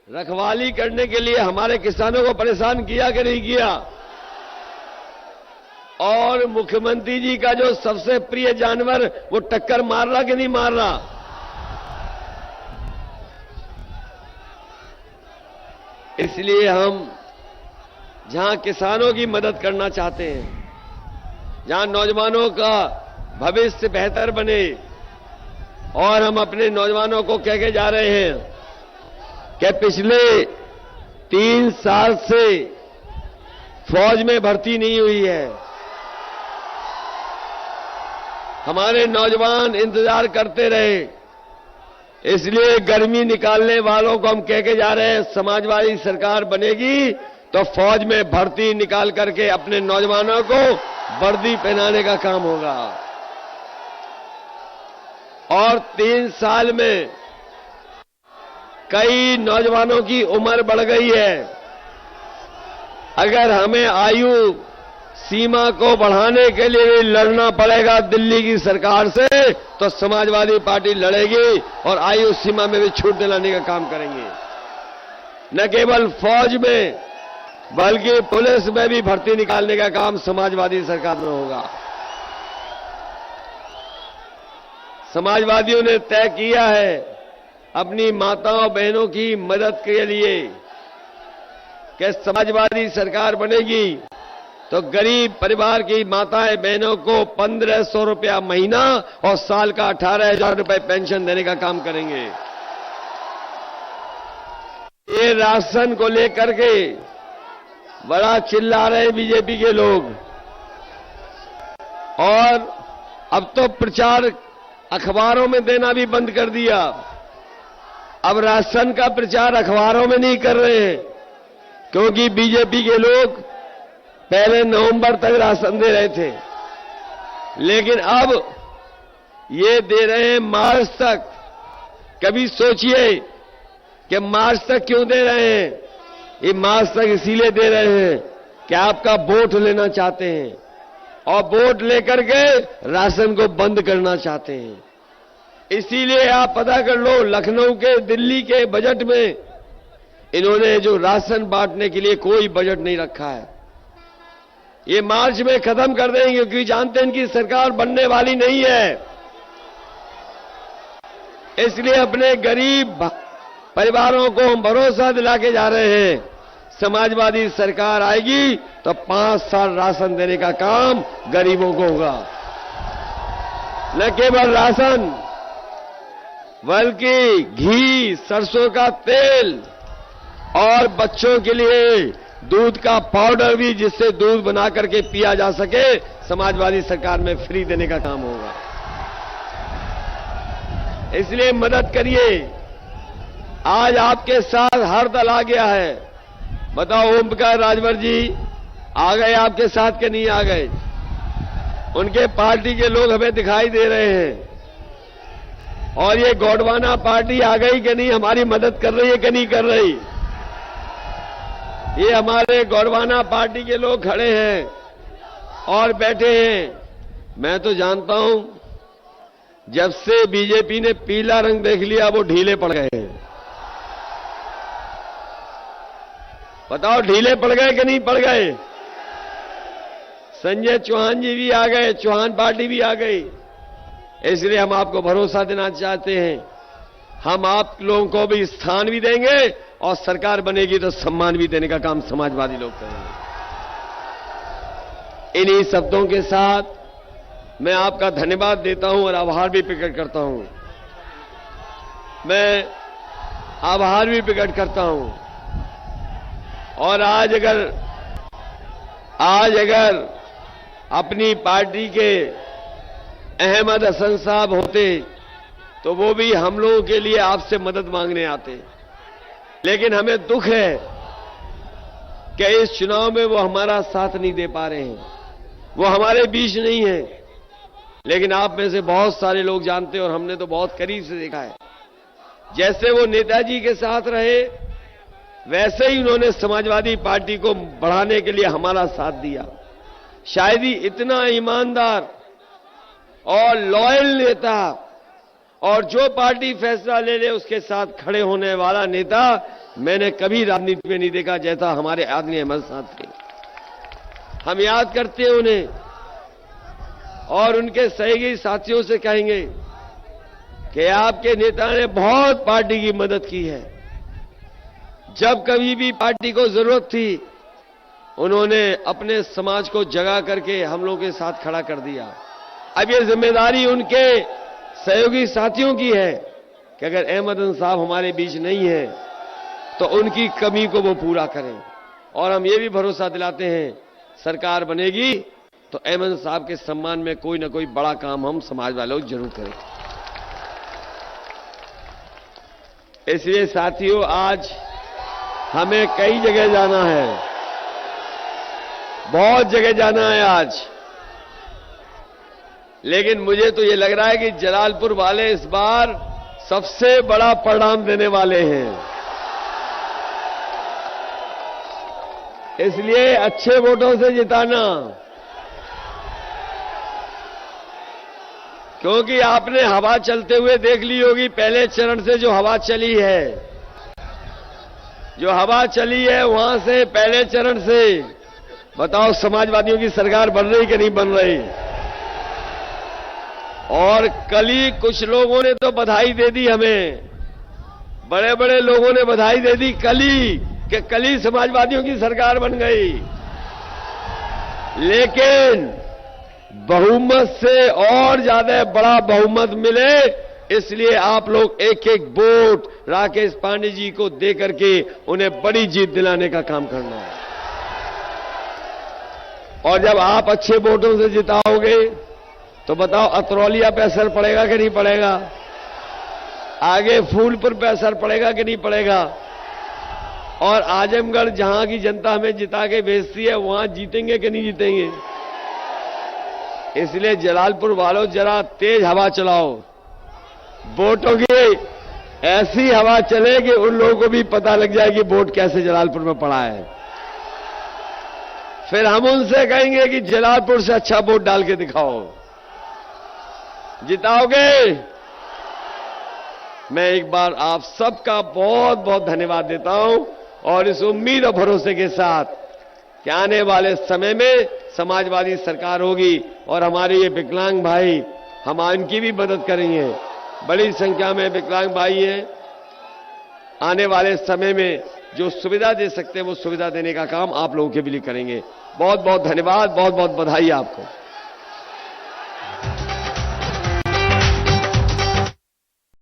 रखवाली करने के लिए हमारे किसानों को परेशान किया कि नहीं किया? और मुख्यमंत्री जी का जो सबसे प्रिय जानवर वो टक्कर मार रहा कि नहीं मार रहा? इसलिए हम जहां किसानों की मदद करना चाहते हैं, जहां नौजवानों का भविष्य बेहतर बने, और हम अपने नौजवानों को कह के जा रहे हैं कि पिछले 3 साल से फौज में भर्ती नहीं हुई है। हमारे नौजवान इंतजार करते रहे, इसलिए गर्मी निकालने वालों को हम कह के जा रहे हैं, समाजवादी सरकार बनेगी तो फौज में भर्ती निकाल करके अपने नौजवानों को वर्दी पहनाने का काम होगा। और 3 साल में कई नौजवानों की उम्र बढ़ गई है। अगर हमें आयु सीमा को बढ़ाने के लिए भी लड़ना पड़ेगा दिल्ली की सरकार से, तो समाजवादी पार्टी लड़ेगी और आयु सीमा में भी छूट दिलाने का काम करेंगे। न केवल फौज में बल्कि पुलिस में भी भर्ती निकालने का काम समाजवादी सरकार में होगा। समाजवादियों ने तय किया है अपनी माताओं बहनों की मदद के लिए कि समाजवादी सरकार बनेगी तो गरीब परिवार की माताएं बहनों को 1500 रुपया महीना और साल का 18,000 रुपए पेंशन देने का काम करेंगे। ये राशन को लेकर के बड़ा चिल्ला रहे बीजेपी के लोग, और अब तो प्रचार अखबारों में देना भी बंद कर दिया। अब राशन का प्रचार अखबारों में नहीं कर रहे हैं, क्योंकि बीजेपी के लोग पहले नवंबर तक राशन दे रहे थे, लेकिन अब ये दे रहे हैं मार्च तक। कभी सोचिए कि मार्च तक क्यों दे रहे हैं? ये मार्च तक इसीलिए दे रहे हैं कि आपका वोट लेना चाहते हैं, और वोट लेकर के राशन को बंद करना चाहते हैं। इसीलिए आप पता कर लो, लखनऊ के दिल्ली के बजट में इन्होंने जो राशन बांटने के लिए कोई बजट नहीं रखा है। ये मार्च में खत्म कर देंगे, क्योंकि जानते हैं इनकी सरकार बनने वाली नहीं है। इसलिए अपने गरीब परिवारों को हम भरोसा दिला के जा रहे हैं, समाजवादी सरकार आएगी तो 5 साल राशन देने का काम गरीबों को होगा। न केवल राशन बल्कि घी, सरसों का तेल और बच्चों के लिए दूध का पाउडर भी, जिससे दूध बना करके पिया जा सके, समाजवादी सरकार में फ्री देने का काम होगा। इसलिए मदद करिए। आज आपके साथ हर दल आ गया है। बताओ, ओम प्रकाश राजभर जी आ गए आपके साथ के नहीं आ गए? उनके पार्टी के लोग हमें दिखाई दे रहे हैं। और ये गोंडवाना पार्टी आ गई कि नहीं, हमारी मदद कर रही है कि नहीं कर रही? ये हमारे गोंडवाना पार्टी के लोग खड़े हैं और बैठे हैं। मैं तो जानता हूं, जब से बीजेपी ने पीला रंग देख लिया वो ढीले पड़ गए हैं। बताओ, ढीले पड़ गए कि नहीं पड़ गए? संजय चौहान जी भी आ गए, चौहान पार्टी भी आ गई। इसलिए हम आपको भरोसा देना चाहते हैं, हम आप लोगों को भी स्थान भी देंगे और सरकार बनेगी तो सम्मान भी देने का काम समाजवादी लोग करेंगे। इन्हीं शब्दों के साथ मैं आपका धन्यवाद देता हूं और आभार भी प्रकट करता हूं। मैं आभार भी प्रकट करता हूं। और आज अगर अपनी पार्टी के अहमद हसन साहब होते तो वो भी हम लोगों के लिए आपसे मदद मांगने आते। लेकिन हमें दुख है कि इस चुनाव में वो हमारा साथ नहीं दे पा रहे हैं, वो हमारे बीच नहीं है। लेकिन आप में से बहुत सारे लोग जानते हैं और हमने तो बहुत करीब से देखा है, जैसे वो नेताजी के साथ रहे वैसे ही उन्होंने समाजवादी पार्टी को बढ़ाने के लिए हमारा साथ दिया। शायद ही इतना ईमानदार और लॉयल नेता और जो पार्टी फैसला ले ले उसके साथ खड़े होने वाला नेता मैंने कभी राजनीति में नहीं देखा जैसा हमारे आदरणीय अहमद साहब थे। हम याद करते हैं उन्हें और उनके सहयोगी साथियों से कहेंगे कि आपके नेता ने बहुत पार्टी की मदद की है। जब कभी भी पार्टी को जरूरत थी उन्होंने अपने समाज को जगा करके हम लोगों के साथ खड़ा कर दिया। अब ये जिम्मेदारी उनके सहयोगी साथियों की है कि अगर अहमद साहब हमारे बीच नहीं है तो उनकी कमी को वो पूरा करें। और हम ये भी भरोसा दिलाते हैं सरकार बनेगी तो अहमद साहब के सम्मान में कोई ना कोई बड़ा काम हम समाज वालों जरूर करें। इसलिए साथियों आज हमें कई जगह जाना है, बहुत जगह जाना है आज, लेकिन मुझे तो ये लग रहा है कि जलालपुर वाले इस बार सबसे बड़ा परिणाम देने वाले हैं। इसलिए अच्छे वोटों से जिताना, क्योंकि आपने हवा चलते हुए देख ली होगी। पहले चरण से जो हवा चली है, जो हवा चली है वहां से पहले चरण से बताओ समाजवादियों की सरकार बन रही कि नहीं बन रही। और कल ही कुछ लोगों ने तो बधाई दे दी हमें, बड़े बड़े लोगों ने बधाई दे दी कल ही कि कल ही समाजवादियों की सरकार बन गई। लेकिन बहुमत से और ज्यादा बड़ा बहुमत मिले, इसलिए आप लोग एक एक वोट राकेश पांडे जी को दे करके उन्हें बड़ी जीत दिलाने का काम करना है। और जब आप अच्छे वोटों से जिताओगे तो बताओ अतरौलिया पे असर पड़ेगा कि नहीं पड़ेगा, आगे फूलपुर पे असर पड़ेगा कि नहीं पड़ेगा, और आजमगढ़ जहां की जनता हमें जिता के भेजती है वहां जीतेंगे कि नहीं जीतेंगे। इसलिए जलालपुर वालों जरा तेज हवा चलाओ, वोटों की ऐसी हवा चले कि उन लोगों को भी पता लग जाए कि वोट कैसे जलालपुर में पड़ा है। फिर हम उनसे कहेंगे कि जलालपुर से अच्छा वोट डाल के दिखाओ, जिताओगे। मैं एक बार आप सबका बहुत बहुत धन्यवाद देता हूं और इस उम्मीद और भरोसे के साथ कि आने वाले समय में समाजवादी सरकार होगी और हमारे ये विकलांग भाई हम इनकी भी मदद करेंगे। बड़ी संख्या में विकलांग भाई हैं, आने वाले समय में जो सुविधा दे सकते हैं वो सुविधा देने का काम आप लोगों के लिए करेंगे। बहुत बहुत धन्यवाद, बहुत बहुत बधाई आपको।